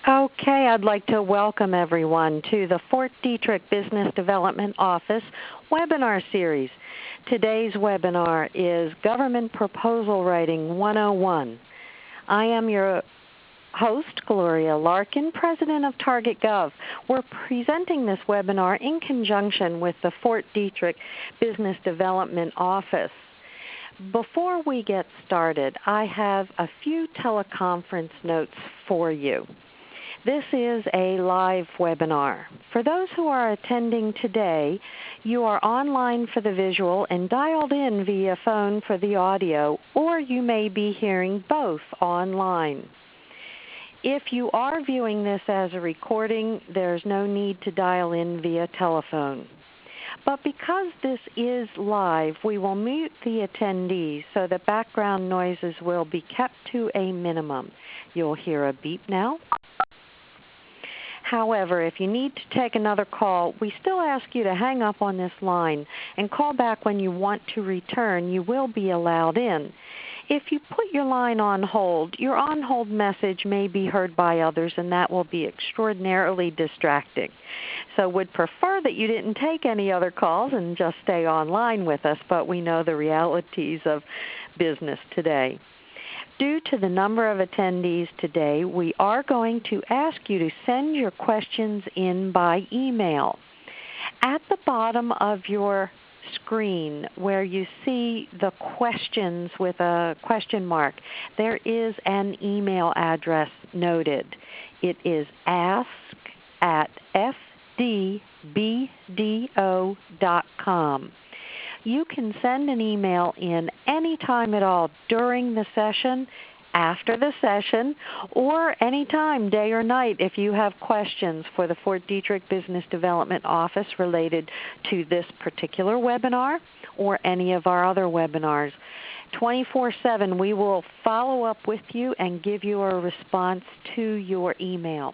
Okay, I'd like to welcome everyone to the Fort Detrick Business Development Office webinar series. Today's webinar is Government Proposal Writing 101. I am your host, Gloria Larkin, President of Target Gov. We're presenting this webinar in conjunction with the Fort Detrick Business Development Office. Before we get started, I have a few teleconference notes for you. This is a live webinar. For those who are attending today, you are online for the visual and dialed in via phone for the audio, or you may be hearing both online. If you are viewing this as a recording, there's no need to dial in via telephone. But because this is live, we will mute the attendees so that background noises will be kept to a minimum. You'll hear a beep now. However, if you need to take another call, we still ask you to hang up on this line and call back when you want to return. You will be allowed in. If you put your line on hold, your on-hold message may be heard by others, and that will be extraordinarily distracting. So we'd prefer that you didn't take any other calls and just stay online with us, but we know the realities of business today. Due to the number of attendees today, we are going to ask you to send your questions in by email. At the bottom of your screen where you see the questions with a question mark, there is an email address noted. It is ask@fdbdo.com. You can send an email in any time at all during the session, after the session, or any time, day or night, if you have questions for the Fort Detrick Business Development Office related to this particular webinar or any of our other webinars. 24/7, we will follow up with you and give you a response to your email.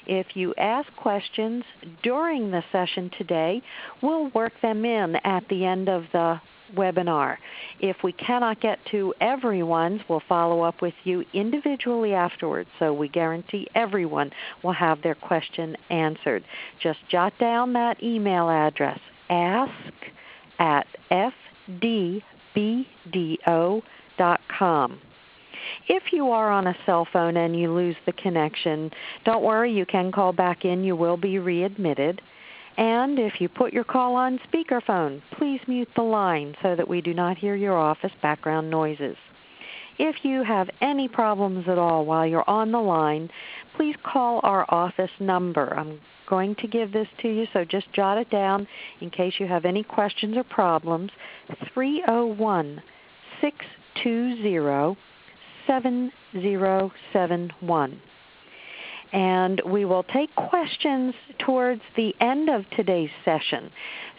If you ask questions during the session today, we'll work them in at the end of the webinar. If we cannot get to everyone's, we'll follow up with you individually afterwards, so we guarantee everyone will have their question answered. Just jot down that email address, ask@fdbdo.com. If you are on a cell phone and you lose the connection, don't worry, you can call back in. You will be readmitted. And if you put your call on speakerphone, please mute the line so that we do not hear your office background noises. If you have any problems at all while you're on the line, please call our office number. I'm going to give this to you, so just jot it down in case you have any questions or problems. 301-620-7071. And we will take questions towards the end of today's session.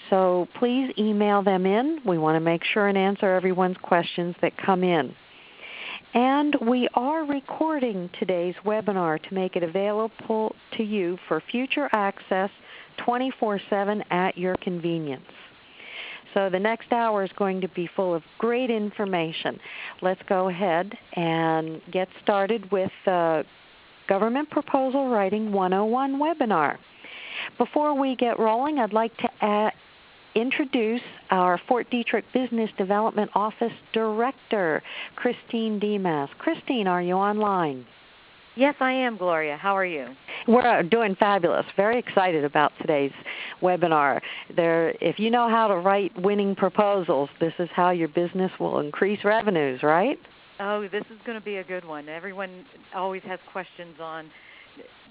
So please email them in. We want to make sure and answer everyone's questions that come in. And we are recording today's webinar to make it available to you for future access 24/7 at your convenience. So the next hour is going to be full of great information. Let's go ahead and get started with Government Proposal Writing 101 webinar. Before we get rolling, I'd like to introduce our Fort Detrick Business Development Office Director, Christine Demas. Christine, are you online? Yes, I am, Gloria. How are you? We're doing fabulous. Very excited about today's webinar. If you know how to write winning proposals, this is how your business will increase revenues, right? Oh, this is going to be a good one. Everyone always has questions on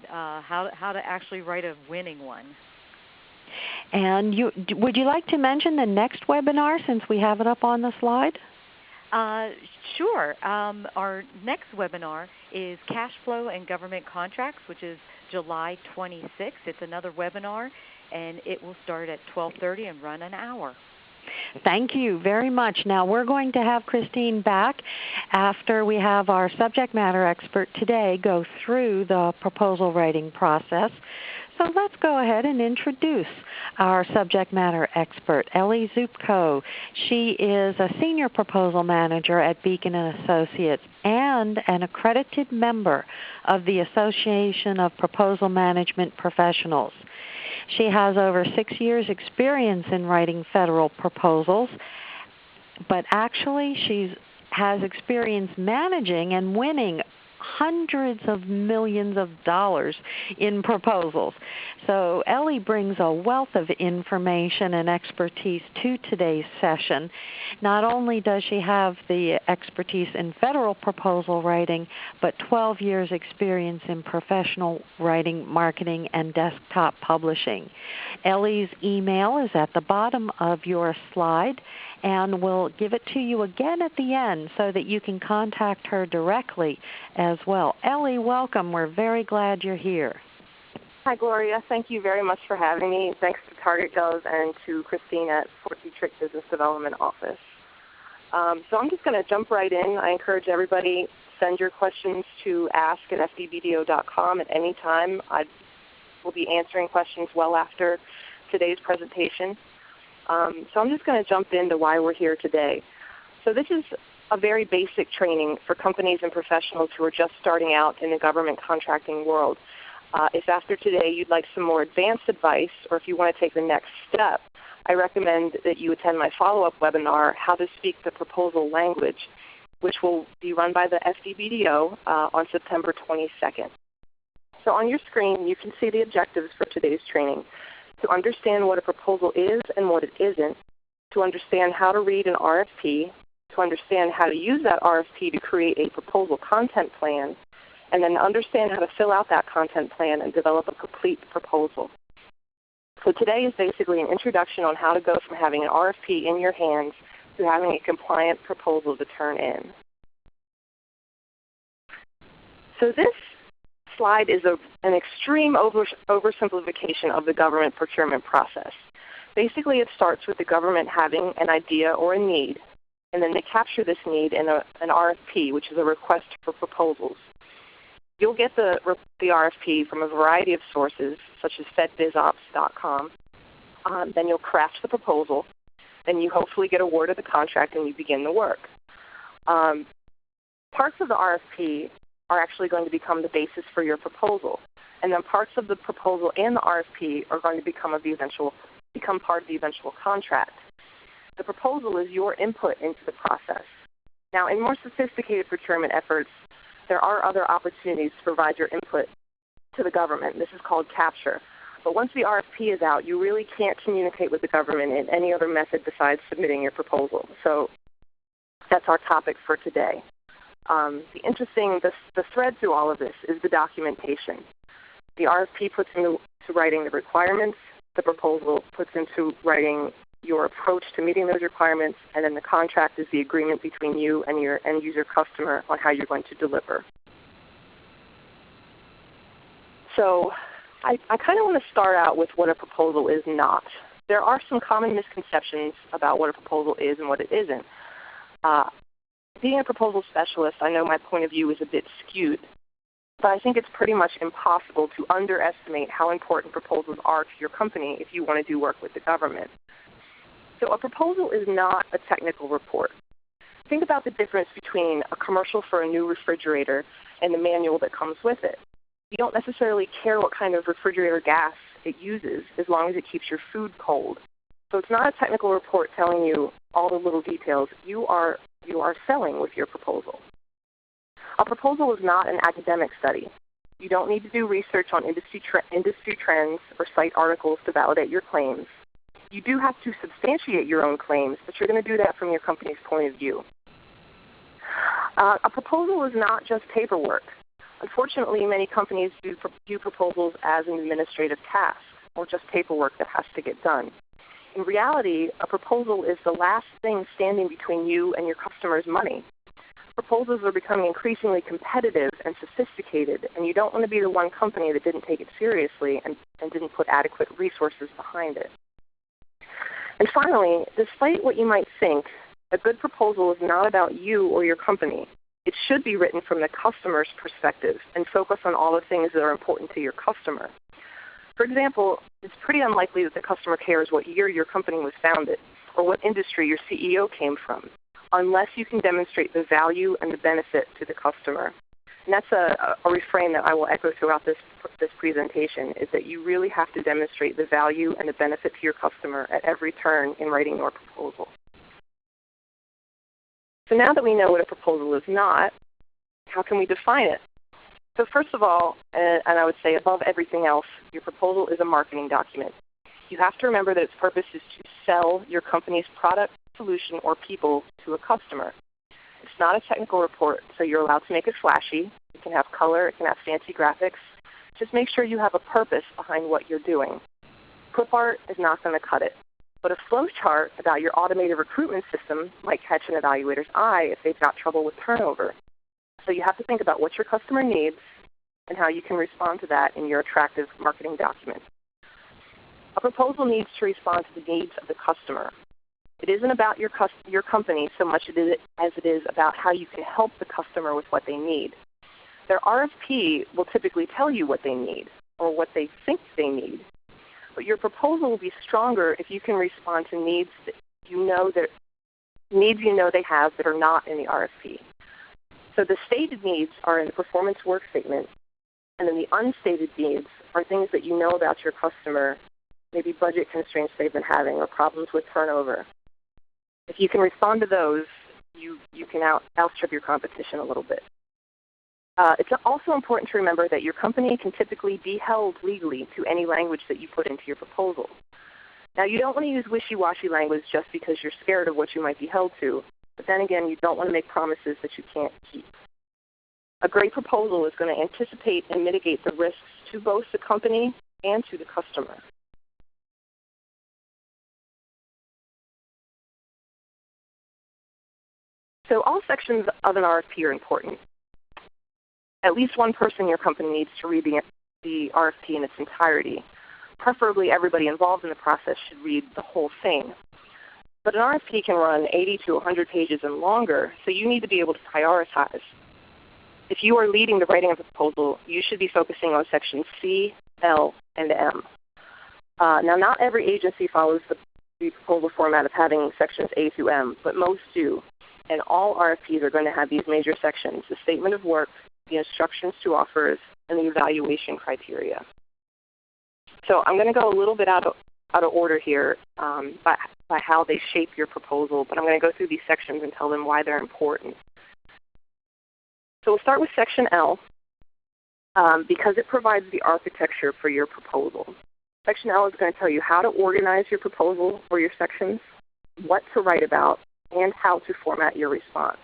how to actually write a winning one. And would you like to mention the next webinar since we have it up on the slide? Sure. Our next webinar is Cash Flow and Government Contracts, which is July 26th. It's another webinar, and it will start at 12:30 and run an hour. Thank you very much. Now we're going to have Christine back after we have our subject matter expert today go through the proposal writing process. So let's go ahead and introduce our subject matter expert, Elly Zupko. She is a Senior Proposal Manager at Beacon & Associates and an accredited member of the Association of Proposal Management Professionals. She has over 6 years' experience in writing federal proposals, but actually she has experience managing and winning hundreds of millions of dollars in proposals. So Elly brings a wealth of information and expertise to today's session. Not only does she have the expertise in federal proposal writing, but 12 years experience in professional writing, marketing, and desktop publishing. Elly's email is at the bottom of your slide, and we'll give it to you again at the end so that you can contact her directly as well. Elly, welcome. We're very glad you're here. Hi, Gloria. Thank you very much for having me. Thanks to Target Gov and to Christine at 40 Trick Business Development Office. So I'm just going to jump right in. I encourage everybody, send your questions to ask@fdbdo.com at any time. I will be answering questions well after today's presentation. So I'm just going to jump into why we're here today. So this is a very basic training for companies and professionals who are just starting out in the government contracting world. If after today you'd like some more advanced advice, or if you want to take the next step, I recommend that you attend my follow-up webinar, How to Speak the Proposal Language, which will be run by the FDBDO on September 22nd. So on your screen you can see the objectives for today's training: to understand what a proposal is and what it isn't, to understand how to read an RFP, to understand how to use that RFP to create a proposal content plan, and then understand how to fill out that content plan and develop a complete proposal. So today is basically an introduction on how to go from having an RFP in your hands to having a compliant proposal to turn in. So this slide is an extreme oversimplification of the government procurement process. Basically, it starts with the government having an idea or a need, and then they capture this need in an RFP, which is a request for proposals. You'll get the RFP from a variety of sources, such as fedbizops.com. Then you'll craft the proposal. Then you hopefully get awarded the contract and you begin the work. Parts of the RFP are actually going to become the basis for your proposal. And then parts of the proposal and the RFP are going to become part of the eventual contract. The proposal is your input into the process. Now, in more sophisticated procurement efforts, there are other opportunities to provide your input to the government. This is called capture. But once the RFP is out, you really can't communicate with the government in any other method besides submitting your proposal. So that's our topic for today. The thread through all of this is the documentation. The RFP puts into writing the requirements, the proposal puts into writing your approach to meeting those requirements, and then the contract is the agreement between you and your end user customer on how you're going to deliver. So I kind of want to start out with what a proposal is not. There are some common misconceptions about what a proposal is and what it isn't. Being a proposal specialist, I know my point of view is a bit skewed, but I think it's pretty much impossible to underestimate how important proposals are to your company if you want to do work with the government. So a proposal is not a technical report. Think about the difference between a commercial for a new refrigerator and the manual that comes with it. You don't necessarily care what kind of refrigerator gas it uses as long as it keeps your food cold. So it's not a technical report telling you all the little details. You are selling with your proposal. A proposal is not an academic study. You don't need to do research on industry trends or cite articles to validate your claims. You do have to substantiate your own claims, but you're going to do that from your company's point of view. A proposal is not just paperwork. Unfortunately, many companies view proposals as an administrative task or just paperwork that has to get done. In reality, a proposal is the last thing standing between you and your customer's money. Proposals are becoming increasingly competitive and sophisticated, and you don't want to be the one company that didn't take it seriously and didn't put adequate resources behind it. And finally, despite what you might think, a good proposal is not about you or your company. It should be written from the customer's perspective and focus on all the things that are important to your customer. For example, it's pretty unlikely that the customer cares what year your company was founded or what industry your CEO came from, unless you can demonstrate the value and the benefit to the customer. And that's a refrain that I will echo throughout this presentation, is that you really have to demonstrate the value and the benefit to your customer at every turn in writing your proposal. So now that we know what a proposal is not, how can we define it? So first of all, and I would say above everything else, your proposal is a marketing document. You have to remember that its purpose is to sell your company's product, solution, or people to a customer. It's not a technical report, so you're allowed to make it flashy. It can have color. It can have fancy graphics. Just make sure you have a purpose behind what you're doing. Clip art is not going to cut it. But a flow chart about your automated recruitment system might catch an evaluator's eye if they've got trouble with turnover. So you have to think about what your customer needs and how you can respond to that in your attractive marketing document. A proposal needs to respond to the needs of the customer. It isn't about your company so much as it is about how you can help the customer with what they need. Their RFP will typically tell you what they need or what they think they need. But your proposal will be stronger if you can respond to needs you know they have that are not in the RFP. So the stated needs are in the performance work statement, and then the unstated needs are things that you know about your customer, maybe budget constraints they've been having or problems with turnover. If you can respond to those, you can outstrip your competition a little bit. It's also important to remember that your company can typically be held legally to any language that you put into your proposal. Now, you don't want to use wishy-washy language just because you're scared of what you might be held to, but then again, you don't want to make promises that you can't keep. A great proposal is going to anticipate and mitigate the risks to both the company and to the customer. So all sections of an RFP are important. At least one person in your company needs to read the RFP in its entirety. Preferably everybody involved in the process should read the whole thing. But an RFP can run 80 to 100 pages and longer, so you need to be able to prioritize. If you are leading the writing of a proposal, you should be focusing on sections C, L, and M. Now, not every agency follows the proposal format of having sections A through M, but most do. And all RFPs are going to have these major sections: the statement of work, the instructions to offers, and the evaluation criteria. So I'm going to go a little bit out of order here by how they shape your proposal, but I'm going to go through these sections and tell them why they're important. So we'll start with section L because it provides the architecture for your proposal. Section L is going to tell you how to organize your proposal or your sections, what to write about, and how to format your response.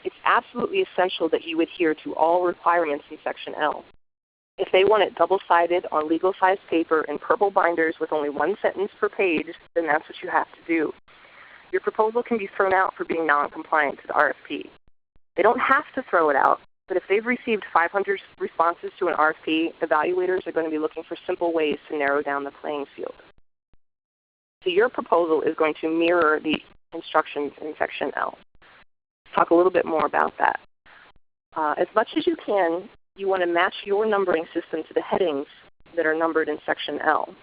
It's absolutely essential that you adhere to all requirements in section L. If they want it double-sided on legal-sized paper in purple binders with only one sentence per page, then that's what you have to do. Your proposal can be thrown out for being non-compliant to the RFP. They don't have to throw it out, but if they've received 500 responses to an RFP, evaluators are going to be looking for simple ways to narrow down the playing field. So your proposal is going to mirror the instructions in section L. Let's talk a little bit more about that. As much as you can, you want to match your numbering system to the headings that are numbered in section L.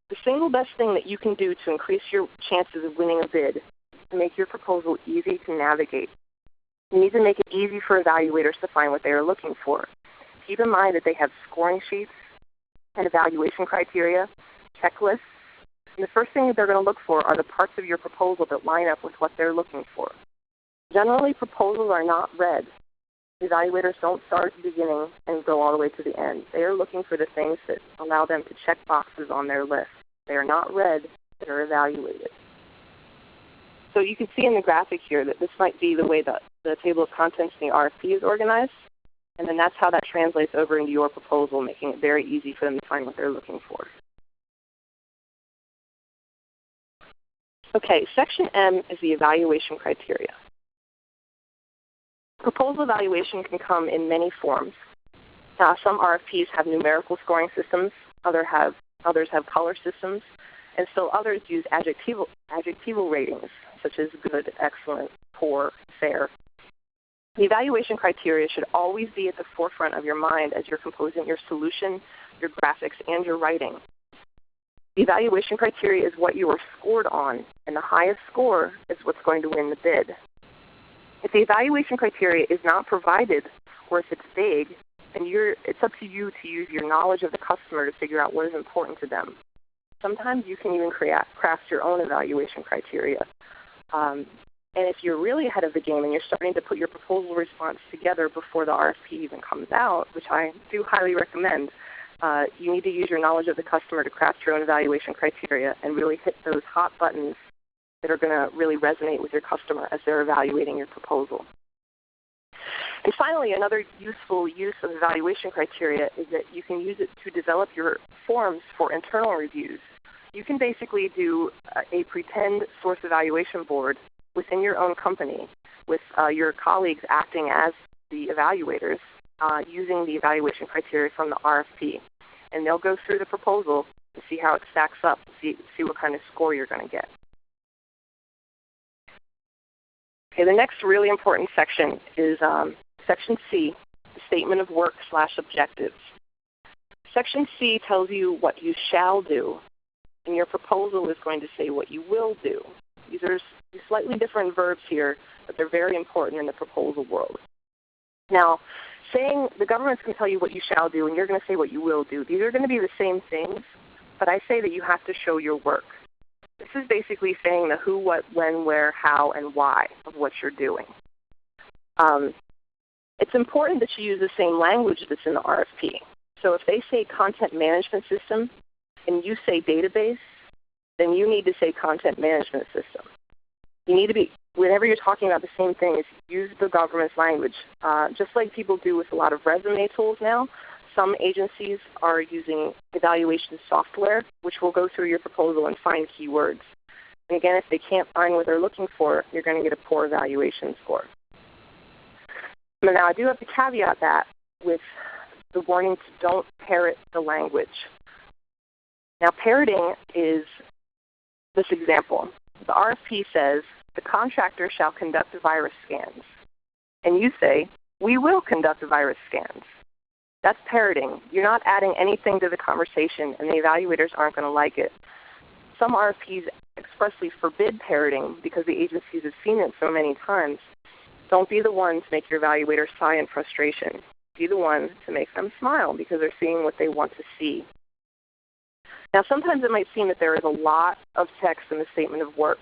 The single best thing that you can do to increase your chances of winning a bid is to make your proposal easy to navigate. You need to make it easy for evaluators to find what they are looking for. Keep in mind that they have scoring sheets and evaluation criteria, checklists, and the first thing that they're going to look for are the parts of your proposal that line up with what they're looking for. Generally, proposals are not read. Evaluators don't start at the beginning and go all the way to the end. They are looking for the things that allow them to check boxes on their list. They are not read, they are evaluated. So you can see in the graphic here that this might be the way that the table of contents in the RFP is organized, and then that's how that translates over into your proposal, making it very easy for them to find what they're looking for. Okay, section M is the evaluation criteria. Proposal evaluation can come in many forms. Some RFPs have numerical scoring systems, others have color systems, and still others use adjectival ratings, such as good, excellent, poor, fair. The evaluation criteria should always be at the forefront of your mind as you're composing your solution, your graphics, and your writing. The evaluation criteria is what you were scored on, and the highest score is what's going to win the bid. If the evaluation criteria is not provided, or if it's vague, then it's up to you to use your knowledge of the customer to figure out what is important to them. Sometimes you can even craft your own evaluation criteria. And if you're really ahead of the game and you're starting to put your proposal response together before the RFP even comes out, which I do highly recommend, you need to use your knowledge of the customer to craft your own evaluation criteria and really hit those hot buttons that are going to really resonate with your customer as they're evaluating your proposal. And finally, another useful use of evaluation criteria is that you can use it to develop your forms for internal reviews. You can basically do a pretend source evaluation board within your own company with your colleagues acting as the evaluators using the evaluation criteria from the RFP. And they'll go through the proposal to see how it stacks up, see what kind of score you're going to get. Okay, the next really important section is Section C, the Statement of Work/Objectives. Section C tells you what you shall do, and your proposal is going to say what you will do. These are slightly different verbs here, but they're very important in the proposal world. Now, the government's going to tell you what you shall do, and you're going to say what you will do. These are going to be the same things, but I say that you have to show your work. This is basically saying the who, what, when, where, how, and why of what you're doing. It's important that you use the same language that's in the RFP. So if they say content management system and you say database, then you need to say content management system. You need to be, whenever you're talking about the same thing, is use the government's language. Just like people do with a lot of resume tools now, some agencies are using evaluation software, which will go through your proposal and find keywords. And again, if they can't find what they're looking for, you're going to get a poor evaluation score. Now, I do have to caveat that with the warning to don't parrot the language. Now, parroting is this example. The RFP says, the contractor shall conduct virus scans. And you say, we will conduct virus scans. That's parroting. You're not adding anything to the conversation, and the evaluators aren't going to like it. Some RFPs expressly forbid parroting because the agencies have seen it so many times. Don't be the one to make your evaluators sigh in frustration. Be the one to make them smile because they're seeing what they want to see. Now, sometimes it might seem that there is a lot of text in the statement of work.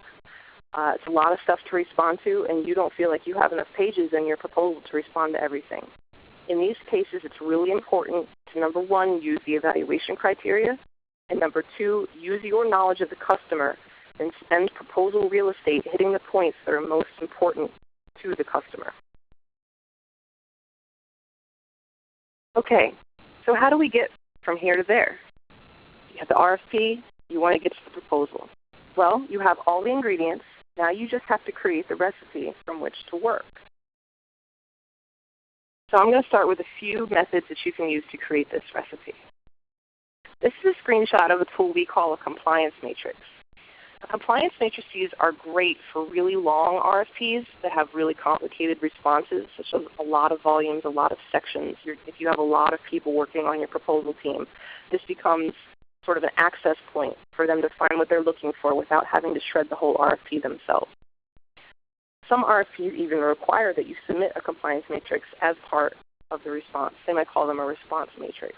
It's a lot of stuff to respond to, and you don't feel like you have enough pages in your proposal to respond to everything. In these cases, it's really important to, number one, use the evaluation criteria, and number two, use your knowledge of the customer and spend proposal real estate hitting the points that are most important to the customer. Okay, so how do we get from here to there? You have the RFP, you want to get to the proposal. Well, you have all the ingredients. Now you just have to create the recipe from which to work. So I'm going to start with a few methods that you can use to create this recipe. This is a screenshot of a tool we call a compliance matrix. Compliance matrices are great for really long RFPs that have really complicated responses, such as a lot of volumes, a lot of sections. If you have a lot of people working on your proposal team, this becomes sort of an access point for them to find what they're looking for without having to shred the whole RFP themselves. Some RFPs even require that you submit a compliance matrix as part of the response. They might call them a response matrix.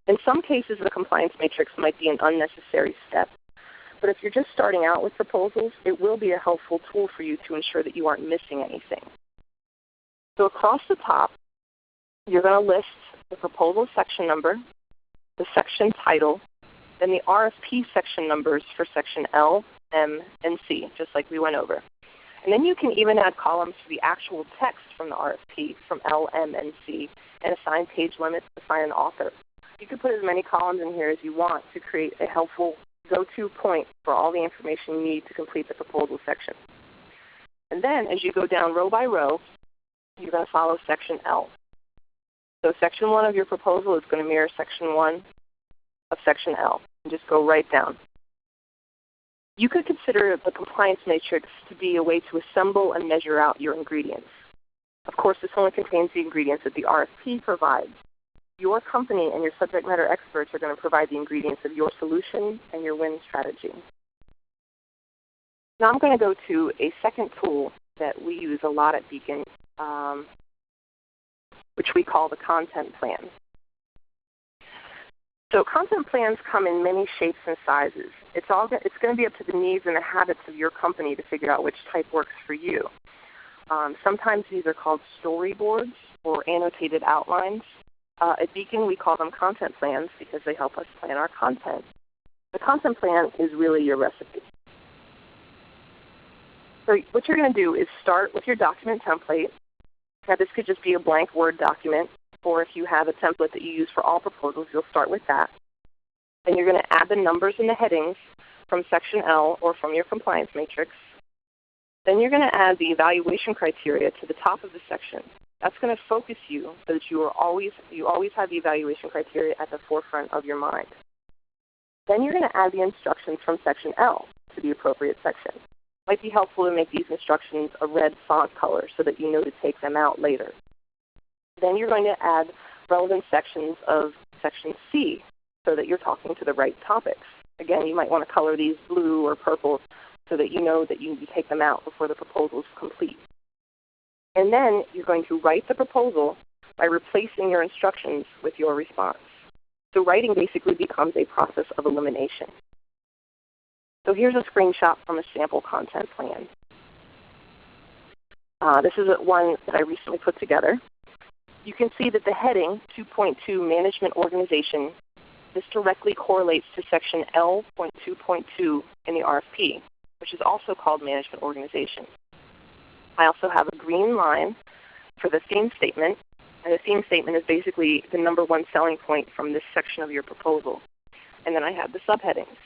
In some cases, the compliance matrix might be an unnecessary step. But if you're just starting out with proposals, it will be a helpful tool for you to ensure that you aren't missing anything. So across the top, you're going to list the proposal section number, the section title, then the RFP section numbers for section L, M, and C, just like we went over. And then you can even add columns for the actual text from the RFP from L, M, and C, and assign page limits, assign an author. You can put as many columns in here as you want to create a helpful go-to point for all the information you need to complete the proposal section. And then as you go down row by row, you're going to follow section L. So section 1 of your proposal is going to mirror section 1 of section L. And just go right down. You could consider the compliance matrix to be a way to assemble and measure out your ingredients. Of course, this only contains the ingredients that the RFP provides. Your company and your subject matter experts are going to provide the ingredients of your solution and your win strategy. Now I'm going to go to a second tool that we use a lot at Beacon, which we call the content plan. So content plans come in many shapes and sizes. It's going to be up to the needs and the habits of your company to figure out which type works for you. Sometimes these are called storyboards or annotated outlines. At Beacon, we call them content plans because they help us plan our content. The content plan is really your recipe. So what you're going to do is start with your document template. Now this could just be a blank Word document, or if you have a template that you use for all proposals, you'll start with that. Then you're going to add the numbers and the headings from Section L or from your compliance matrix. Then you're going to add the evaluation criteria to the top of the section. That's going to focus you so that you always have the evaluation criteria at the forefront of your mind. Then you're going to add the instructions from Section L to the appropriate section. It might be helpful to make these instructions a red font color so that you know to take them out later. Then you're going to add relevant sections of Section C so that you're talking to the right topics. Again, you might want to color these blue or purple so that you know that you need to take them out before the proposal is complete. And then you're going to write the proposal by replacing your instructions with your response. So writing basically becomes a process of elimination. So here's a screenshot from a sample content plan. This is one that I recently put together. You can see that the heading 2.2 Management Organization, this directly correlates to Section L.2.2 in the RFP, which is also called Management Organization. I also have a green line for the theme statement, and the theme statement is basically the number one selling point from this section of your proposal. And then I have the subheadings.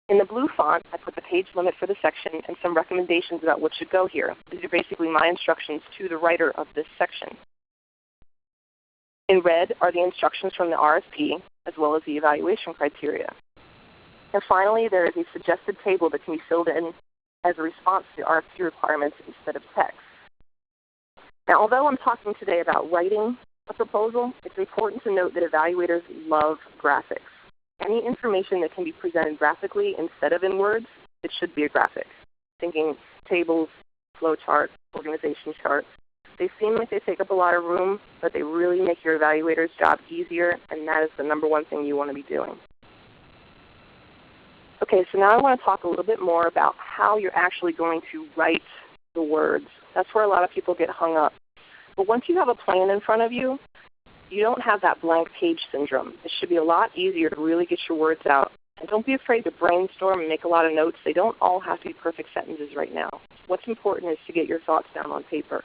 In the blue font, I put the page limit for the section and some recommendations about what should go here. These are basically my instructions to the writer of this section. In red are the instructions from the RFP, as well as the evaluation criteria. And finally, there is a suggested table that can be filled in as a response to the RFP requirements instead of text. Now, although I'm talking today about writing a proposal, it's important to note that evaluators love graphics. Any information that can be presented graphically instead of in words, it should be a graphic. Thinking tables, flow charts, organization charts. They seem like they take up a lot of room, but they really make your evaluator's job easier, and that is the number one thing you want to be doing. Okay, so now I want to talk a little bit more about how you're actually going to write the words. That's where a lot of people get hung up. But once you have a plan in front of you, you don't have that blank page syndrome. It should be a lot easier to really get your words out. And don't be afraid to brainstorm and make a lot of notes. They don't all have to be perfect sentences right now. What's important is to get your thoughts down on paper.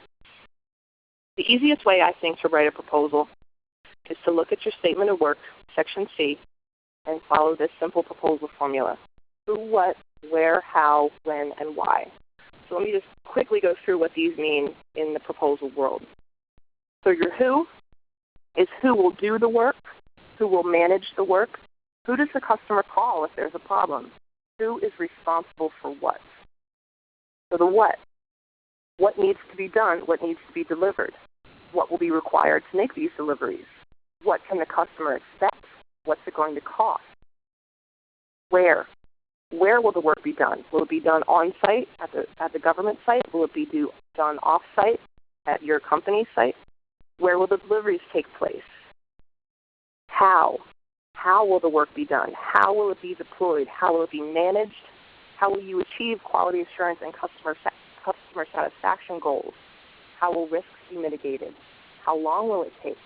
The easiest way, I think, to write a proposal is to look at your statement of work, Section C, and follow this simple proposal formula. Who, what, where, how, when, and why. So let me just quickly go through what these mean in the proposal world. So your who is who will do the work, who will manage the work, who does the customer call if there's a problem, who is responsible for what. So the what needs to be done, what needs to be delivered, what will be required to make these deliveries, what can the customer expect, what's it going to cost, where will the work be done? Will it be done on-site at the government site? Will it be done off-site at your company site? Where will the deliveries take place? How? How will the work be done? How will it be deployed? How will it be managed? How will you achieve quality assurance and customer satisfaction goals? How will risks be mitigated? How long will it take?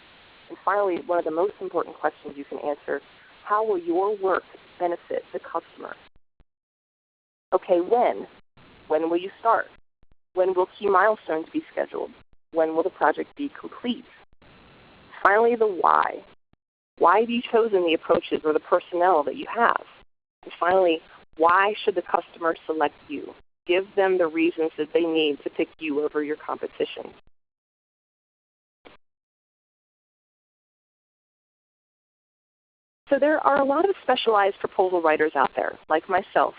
And finally, one of the most important questions you can answer, how will your work benefit the customer? Okay, when? When will you start? When will key milestones be scheduled? When will the project be complete? Finally, the why. Why have you chosen the approaches or the personnel that you have? And finally, why should the customer select you? Give them the reasons that they need to pick you over your competition. So there are a lot of specialized proposal writers out there, like myself.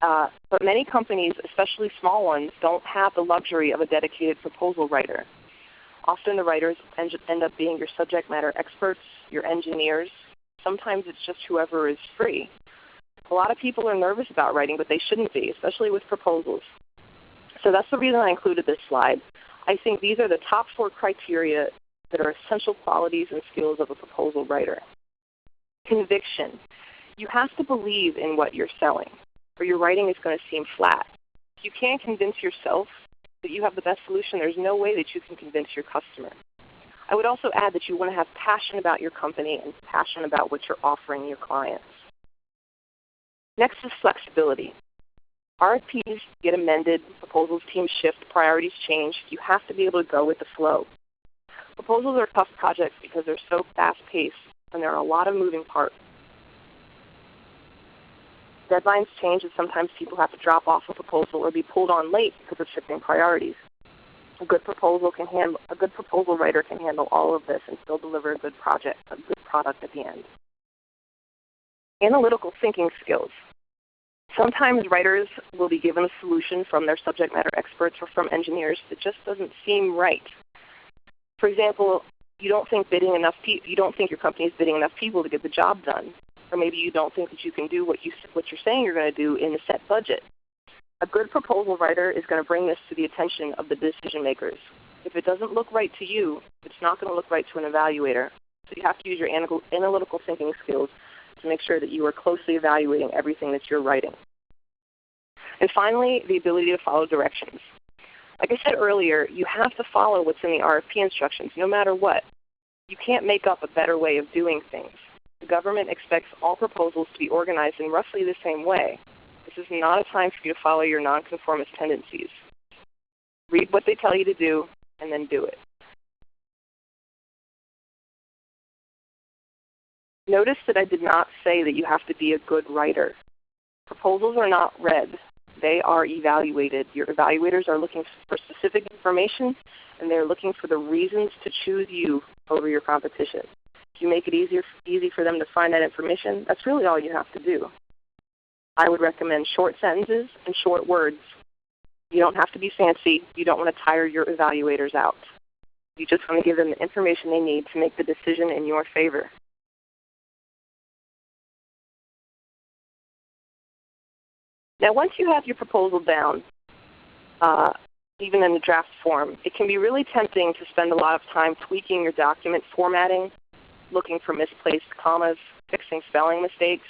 But many companies, especially small ones, don't have the luxury of a dedicated proposal writer. Often the writers end up being your subject matter experts, your engineers. Sometimes it's just whoever is free. A lot of people are nervous about writing, but they shouldn't be, especially with proposals. So that's the reason I included this slide. I think these are the top 4 criteria that are essential qualities and skills of a proposal writer. Conviction. You have to believe in what you're selling, or your writing is going to seem flat. If you can't convince yourself that you have the best solution, there's no way that you can convince your customer. I would also add that you want to have passion about your company and passion about what you're offering your clients. Next is flexibility. RFPs get amended, proposals teams shift, priorities change. You have to be able to go with the flow. Proposals are tough projects because they're so fast-paced and there are a lot of moving parts. Deadlines change and sometimes people have to drop off a proposal or be pulled on late because of shifting priorities. A good proposal writer can handle all of this and still deliver a good product at the end. Analytical thinking skills. Sometimes writers will be given a solution from their subject matter experts or from engineers that just doesn't seem right. For example, you don't think your company is bidding enough people to get the job done, or maybe you don't think that you can do what you're saying you're going to do in the set budget. A good proposal writer is going to bring this to the attention of the decision makers. If it doesn't look right to you, it's not going to look right to an evaluator. So you have to use your analytical thinking skills to make sure that you are closely evaluating everything that you're writing. And finally, the ability to follow directions. Like I said earlier, you have to follow what's in the RFP instructions no matter what. You can't make up a better way of doing things. The government expects all proposals to be organized in roughly the same way. This is not a time for you to follow your nonconformist tendencies. Read what they tell you to do and then do it. Notice that I did not say that you have to be a good writer. Proposals are not read. They are evaluated. Your evaluators are looking for specific information, and they're looking for the reasons to choose you over your competition. If you make it easy for them to find that information, that's really all you have to do. I would recommend short sentences and short words. You don't have to be fancy. You don't want to tire your evaluators out. You just want to give them the information they need to make the decision in your favor. Now, once you have your proposal down, even in the draft form, it can be really tempting to spend a lot of time tweaking your document formatting, looking for misplaced commas, fixing spelling mistakes.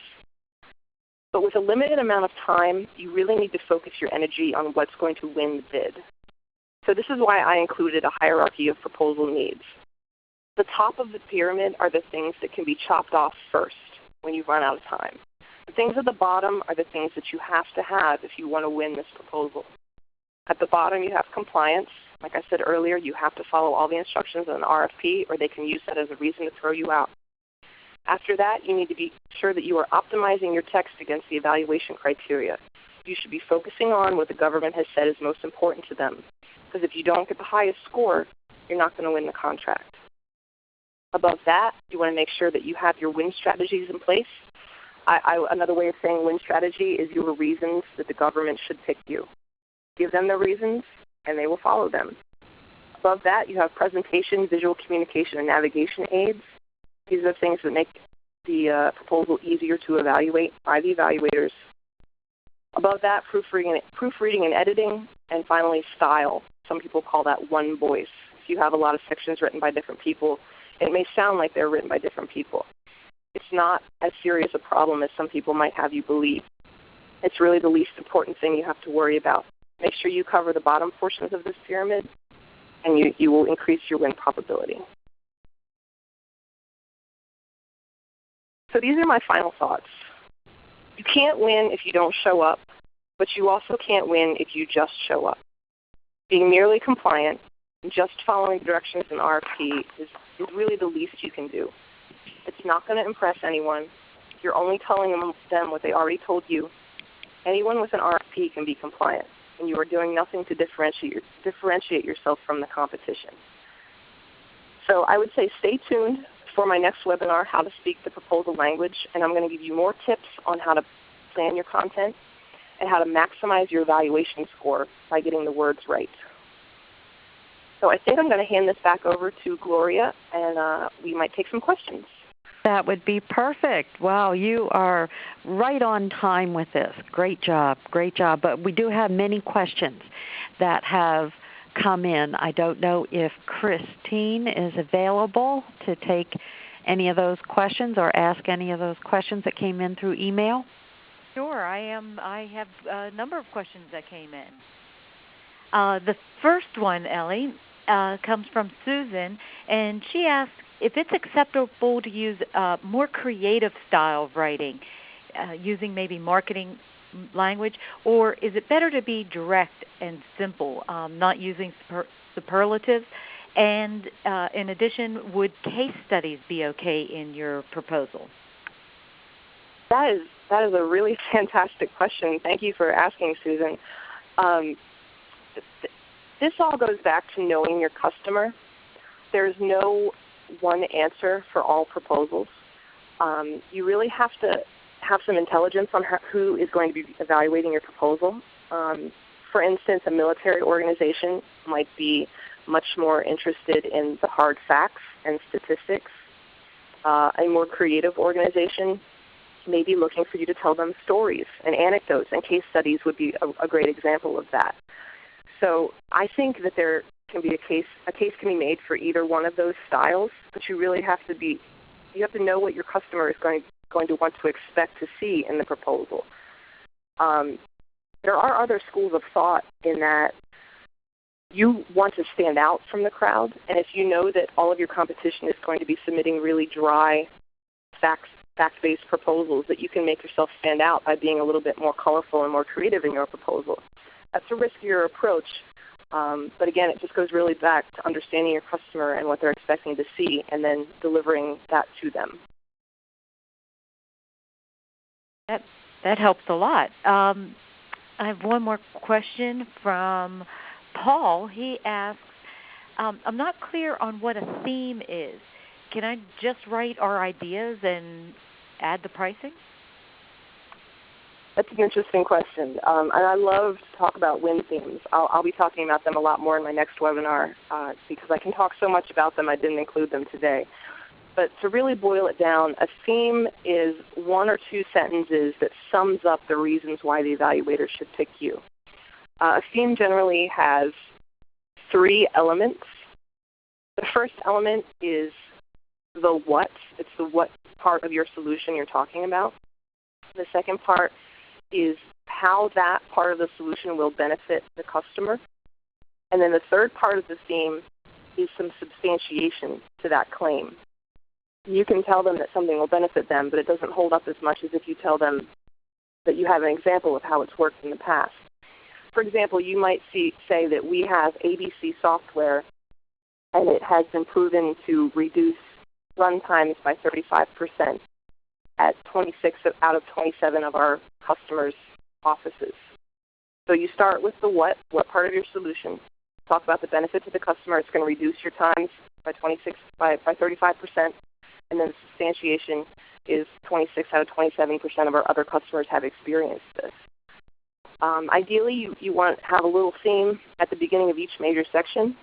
But with a limited amount of time, you really need to focus your energy on what's going to win the bid. So this is why I included a hierarchy of proposal needs. The top of the pyramid are the things that can be chopped off first when you run out of time. The things at the bottom are the things that you have to have if you want to win this proposal. At the bottom you have compliance. Like I said earlier, you have to follow all the instructions in an RFP or they can use that as a reason to throw you out. After that, you need to be sure that you are optimizing your text against the evaluation criteria. You should be focusing on what the government has said is most important to them. Because if you don't get the highest score, you're not going to win the contract. Above that, you want to make sure that you have your win strategies in place. Another way of saying win strategy is your reasons that the government should pick you. Give them the reasons, and they will follow them. Above that, you have presentation, visual communication, and navigation aids. These are the things that make the proposal easier to evaluate by the evaluators. Above that, proofreading and editing, and finally, style. Some people call that one voice. If you have a lot of sections written by different people, it may sound like they're written by different people. It's not as serious a problem as some people might have you believe. It's really the least important thing you have to worry about. Make sure you cover the bottom portions of this pyramid, and you will increase your win probability. So these are my final thoughts. You can't win if you don't show up, but you also can't win if you just show up. Being merely compliant and just following directions in RFP is really the least you can do. It's not going to impress anyone. You're only telling them what they already told you. Anyone with an RFP can be compliant, and you are doing nothing to differentiate yourself from the competition. So I would say stay tuned for my next webinar, How to Speak the Proposal Language, and I'm going to give you more tips on how to plan your content. and how to maximize your evaluation score by getting the words right. So I think I'm going to hand this back over to Gloria, and we might take some questions. That would be perfect. Wow, you are right on time with this. Great job, great job. But we do have many questions that have come in. I don't know if Christine is available to take any of those questions or ask any of those questions that came in through email. Sure, I am. I have a number of questions that came in. The first one, Elly, comes from Susan, and she asked if it's acceptable to use more creative style of writing, using maybe marketing language, or is it better to be direct and simple, not using superlatives? And in addition, would case studies be okay in your proposal? That is a really fantastic question. Thank you for asking, Susan. This all goes back to knowing your customer. There's no one answer for all proposals. You really have to have some intelligence on who is going to be evaluating your proposal. For instance, a military organization might be much more interested in the hard facts and statistics. A more creative organization may be looking for you to tell them stories and anecdotes, and case studies would be a great example of that. So I think that there can be a case can be made for either one of those styles, but you really have to know what your customer is going to want to expect to see in the proposal. There are other schools of thought in that you want to stand out from the crowd, and if you know that all of your competition is going to be submitting really dry, fact-based proposals, that you can make yourself stand out by being a little bit more colorful and more creative in your proposal. That's a riskier approach, but again, it just goes really back to understanding your customer and what they're expecting to see, and then delivering that to them. That helps a lot. I have one more question from Paul. He asks, I'm not clear on what a theme is. Can I just write our ideas and add the pricing? That's an interesting question, and I love to talk about win themes. I'll be talking about them a lot more in my next webinar because I can talk so much about them I didn't include them today. But to really boil it down, a theme is one or two sentences that sums up the reasons why the evaluator should pick you. A theme generally has three elements. The first element is the what. It's the what part of your solution you're talking about. The second part is how that part of the solution will benefit the customer. And then the third part of the theme is some substantiation to that claim. You can tell them that something will benefit them, but it doesn't hold up as much as if you tell them that you have an example of how it's worked in the past. For example, you might say that we have ABC software, and it has been proven to reduce runtimes by 35% at 26 out of 27 of our customers' offices. So you start with the what part of your solution. Talk about the benefit to the customer. It's going to reduce your times by 35%. And then substantiation is 26 out of 27% of our other customers have experienced this. Ideally, you want to have a little theme at the beginning of each major section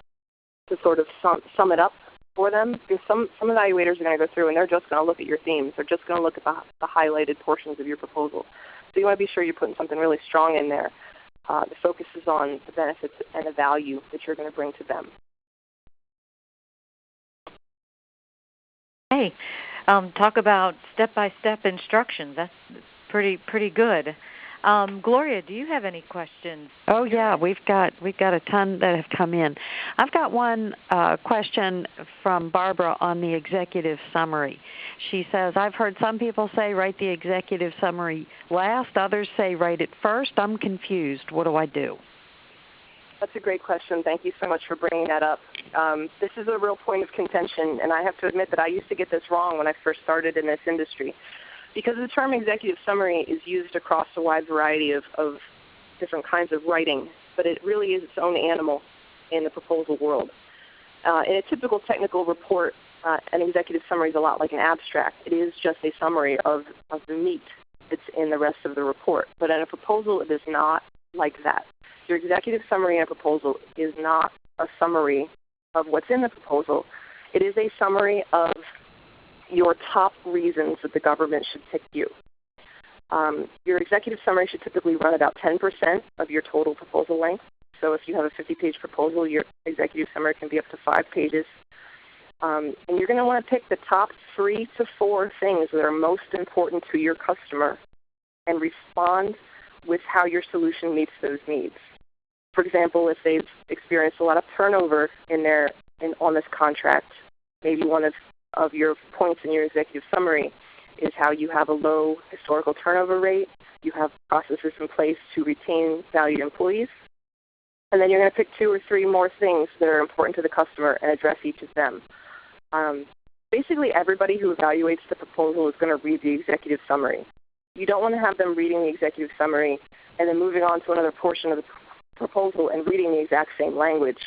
to sort of sum it up for them. Because some evaluators are going to go through and they're just going to look at your themes. They're just going to look at the highlighted portions of your proposal. So you want to be sure you're putting something really strong in there that focuses on the benefits and the value that you're going to bring to them. Hey, talk about step-by-step instructions. That's pretty good. Gloria, do you have any questions? Oh yeah, we've got a ton that have come in. I've got one question from Barbara on the executive summary. She says, I've heard some people say write the executive summary last, others say write it first. I'm confused. What do I do? That's a great question. Thank you so much for bringing that up. This is a real point of contention, and I have to admit that I used to get this wrong when I first started in this industry. Because the term executive summary is used across a wide variety of different kinds of writing, but it really is its own animal in the proposal world. In a typical technical report, an executive summary is a lot like an abstract. It is just a summary of the meat it's in the rest of the report. But in a proposal, it is not like that. Your executive summary in a proposal is not a summary of what's in the proposal. It is a summary of your top reasons that the government should pick you. Your executive summary should typically run about 10% of your total proposal length. So if you have a 50-page proposal, your executive summary can be up to 5 pages. And you're going to want to pick the top 3 to 4 things that are most important to your customer and respond with how your solution meets those needs. For example, if they've experienced a lot of turnover on this contract, maybe one of your points in your executive summary is how you have a low historical turnover rate, you have processes in place to retain valued employees, and then you're going to pick 2 or 3 more things that are important to the customer and address each of them. Basically, everybody who evaluates the proposal is going to read the executive summary. You don't want to have them reading the executive summary and then moving on to another portion of the proposal and reading the exact same language.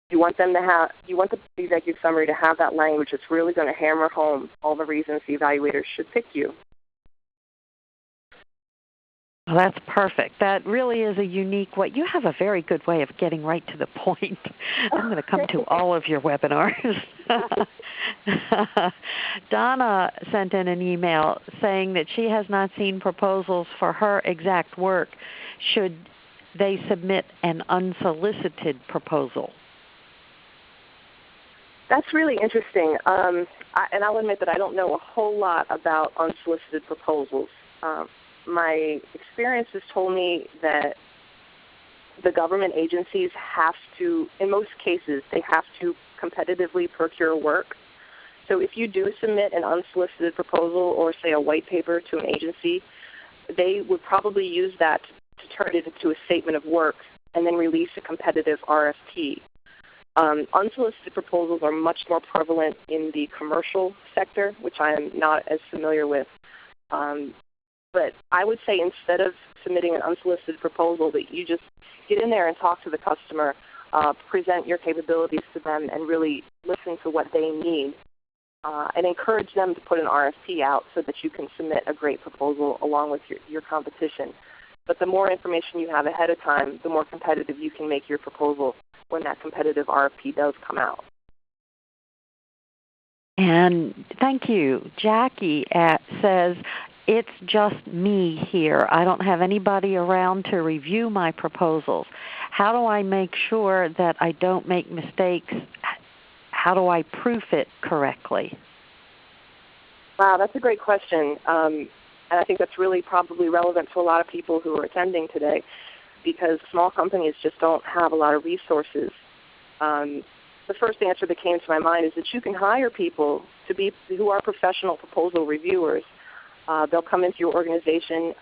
You want the executive summary to have that language that's really going to hammer home all the reasons the evaluators should pick you. Well, that's perfect. That really is a unique way. You have a very good way of getting right to the point. I'm going to come to all of your webinars. Donna sent in an email saying that she has not seen proposals for her exact work. Should they submit an unsolicited proposal? That's really interesting. And I'll admit that I don't know a whole lot about unsolicited proposals. My experience has told me that the government agencies have to, in most cases, they have to competitively procure work. So if you do submit an unsolicited proposal or, say, a white paper to an agency, they would probably use that to turn it into a statement of work and then release a competitive RFP. Unsolicited proposals are much more prevalent in the commercial sector, which I am not as familiar with. But I would say instead of submitting an unsolicited proposal, that you just get in there and talk to the customer, present your capabilities to them, and really listen to what they need, and encourage them to put an RFP out so that you can submit a great proposal along with your competition. But the more information you have ahead of time, the more competitive you can make your proposal when that competitive RFP does come out. And thank you. Jackie says, it's just me here. I don't have anybody around to review my proposals. How do I make sure that I don't make mistakes? How do I proof it correctly? Wow, that's a great question. And I think that's really probably relevant to a lot of people who are attending today, because small companies just don't have a lot of resources. The first answer that came to my mind is that you can hire people who are professional proposal reviewers. They'll come into your organization,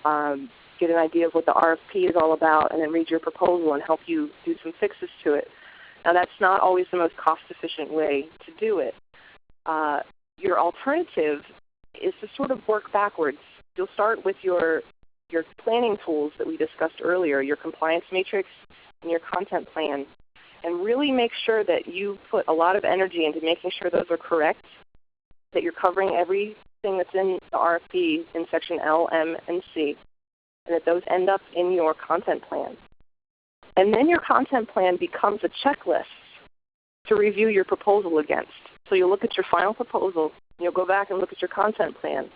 get an idea of what the RFP is all about, and then read your proposal and help you do some fixes to it. Now, that's not always the most cost-efficient way to do it. Your alternative is to sort of work backwards. You'll start with your planning tools that we discussed earlier, your compliance matrix and your content plan, and really make sure that you put a lot of energy into making sure those are correct, that you're covering everything that's in the RFP in section L, M, and C, and that those end up in your content plan. And then your content plan becomes a checklist to review your proposal against. So you'll look at your final proposal, and you'll go back and look at your content plan,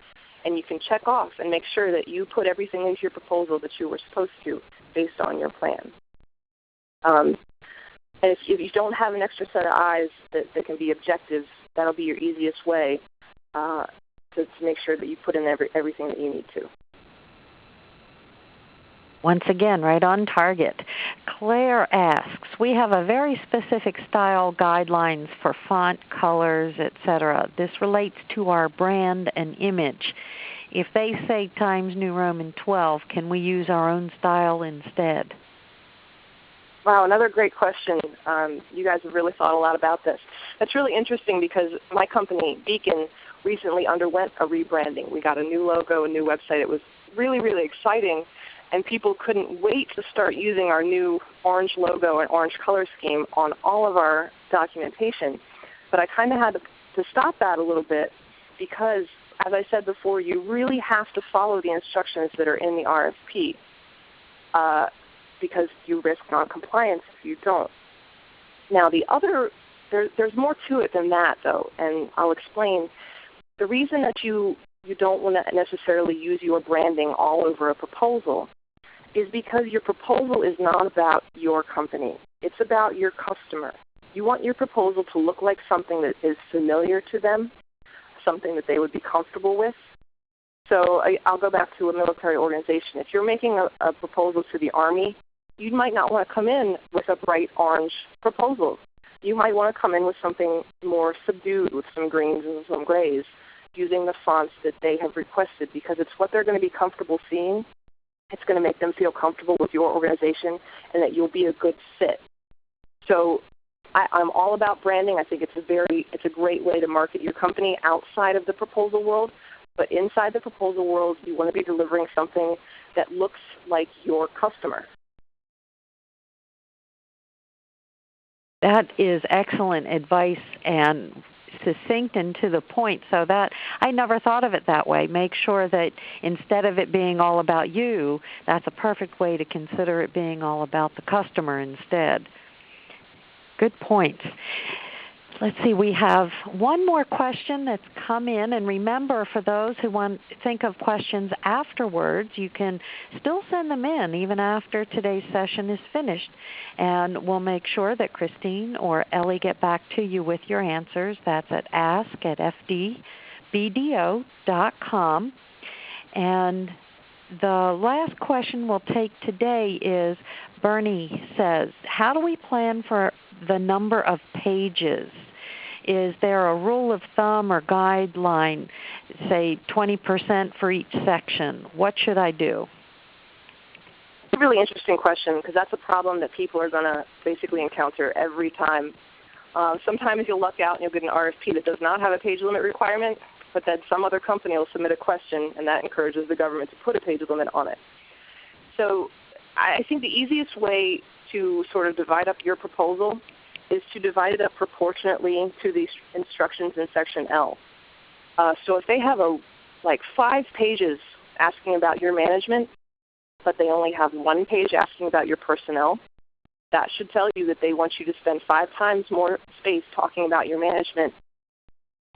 and you can check off and make sure that you put everything into your proposal that you were supposed to based on your plan. And if you don't have an extra set of eyes that can be objective, that'll be your easiest way to make sure that you put in everything that you need to. Once again, right on target. Claire asks, we have a very specific style guidelines for font, colors, etc. This relates to our brand and image. If they say Times New Roman 12, can we use our own style instead? Wow, another great question. You guys have really thought a lot about this. That's really interesting because my company, Beacon, recently underwent a rebranding. We got a new logo, a new website. It was really, really exciting, and people couldn't wait to start using our new orange logo and orange color scheme on all of our documentation. But I kind of had to stop that a little bit because, as I said before, you really have to follow the instructions that are in the RFP because you risk noncompliance if you don't. Now, there's more to it than that, though, and I'll explain. The reason that you don't want to necessarily use your branding all over a proposal is because your proposal is not about your company. It's about your customer. You want your proposal to look like something that is familiar to them, something that they would be comfortable with. So I'll go back to a military organization. If you're making a proposal to the Army, you might not want to come in with a bright orange proposal. You might want to come in with something more subdued, with some greens and some grays, using the fonts that they have requested, because it's what they're going to be comfortable seeing. It's going to make them feel comfortable with your organization and that you'll be a good fit. So I'm all about branding. I think it's a great way to market your company outside of the proposal world. But inside the proposal world, you want to be delivering something that looks like your customer. That is excellent advice and succinct and to the point, so that I never thought of it that way. Make sure that instead of it being all about you, that's a perfect way to consider it being all about the customer instead. Good points. Let's see, we have one more question that's come in, and remember, for those who want to think of questions afterwards, you can still send them in even after today's session is finished, and we'll make sure that Christine or Elly get back to you with your answers. That's at ask@fdbdo.com. And the last question we'll take today is, Bernie says, how do we plan for the number of pages? Is there a rule of thumb or guideline, say 20% for each section? What should I do? It's a really interesting question, because that's a problem that people are going to basically encounter every time. Sometimes you'll luck out and you'll get an RFP that does not have a page limit requirement, but then some other company will submit a question, and that encourages the government to put a page limit on it. So I think the easiest way to sort of divide up your proposal is to divide it up proportionately to the instructions in Section L. So if they have 5 pages asking about your management, but they only have 1 page asking about your personnel, that should tell you that they want you to spend 5 times more space talking about your management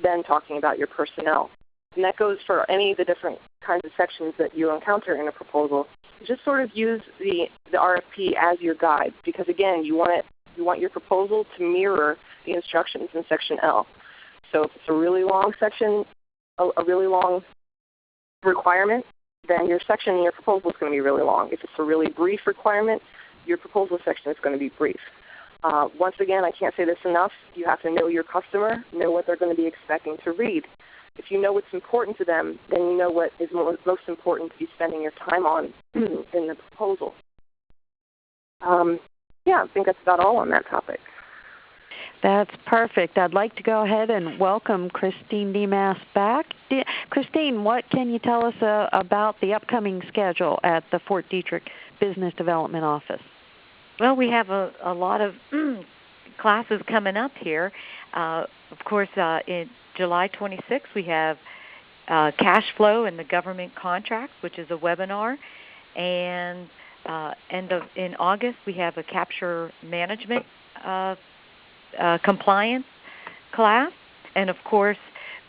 than talking about your personnel. And that goes for any of the different kinds of sections that you encounter in a proposal. Just sort of use the RFP as your guide, because again, you want your proposal to mirror the instructions in Section L. So if it's a really long section, a really long requirement, then your section in your proposal is going to be really long. If it's a really brief requirement, your proposal section is going to be brief. Once again, I can't say this enough, you have to know your customer, know what they're going to be expecting to read. If you know what's important to them, then you know what is most important to be spending your time on in the proposal. I think that's about all on that topic. That's perfect. I'd like to go ahead and welcome Christine DeMass back. Christine, what can you tell us about the upcoming schedule at the Fort Detrick Business Development Office? Well, we have a lot of classes coming up here. Of course, in July 26th, we have Cash Flow and the Government Contracts, which is a webinar. And in August, we have a Capture Management Compliance class. And, of course,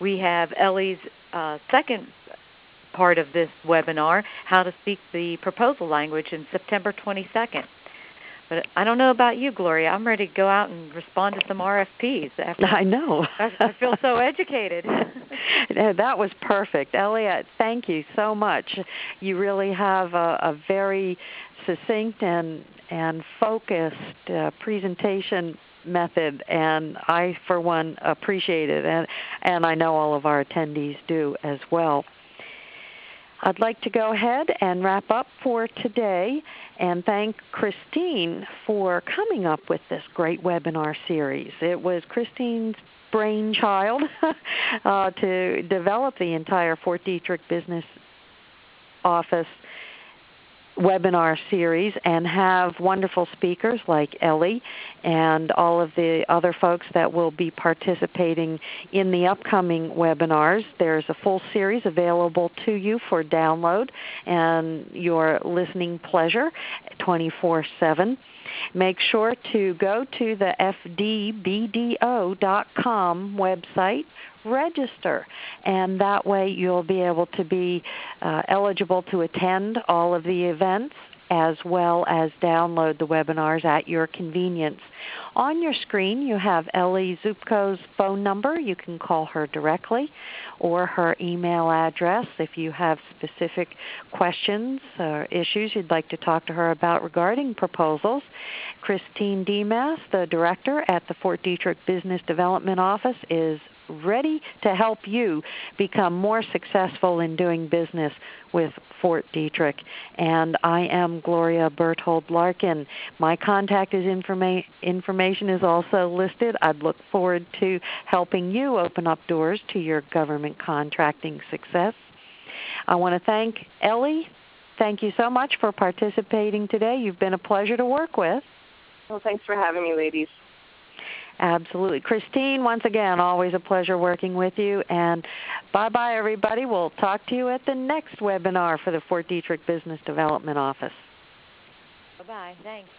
we have Elly's second part of this webinar, How to Speak the Proposal Language, in September 22nd. But I don't know about you, Gloria. I'm ready to go out and respond to some RFPs. I know. I feel so educated. That was perfect. Elly, thank you so much. You really have a very succinct and focused presentation method, and I, for one, appreciate it, and I know all of our attendees do as well. I'd like to go ahead and wrap up for today and thank Christine for coming up with this great webinar series. It was Christine's brainchild to develop the entire Fort Detrick Business Office webinar series and have wonderful speakers like Elly and all of the other folks that will be participating in the upcoming webinars. There's a full series available to you for download and your listening pleasure 24/7. Make sure to go to the fdbdo.com website, register, and that way you'll be able to be eligible to attend all of the events as well as download the webinars at your convenience. On your screen you have Elly Zupko's phone number. You can call her directly, or her email address if you have specific questions or issues you'd like to talk to her about regarding proposals. Christine Demas, the director at the Fort Detrick Business Development Office, is ready to help you become more successful in doing business with Fort Detrick. And I am Gloria Berthold Larkin. My contact information is also listed. I'd look forward to helping you open up doors to your government contracting success. I want to thank Elly. Thank you so much for participating today. You've been a pleasure to work with. Well, thanks for having me, ladies. Absolutely. Christine, once again, always a pleasure working with you. And bye-bye, everybody. We'll talk to you at the next webinar for the Fort Detrick Business Development Office. Bye-bye. Thanks.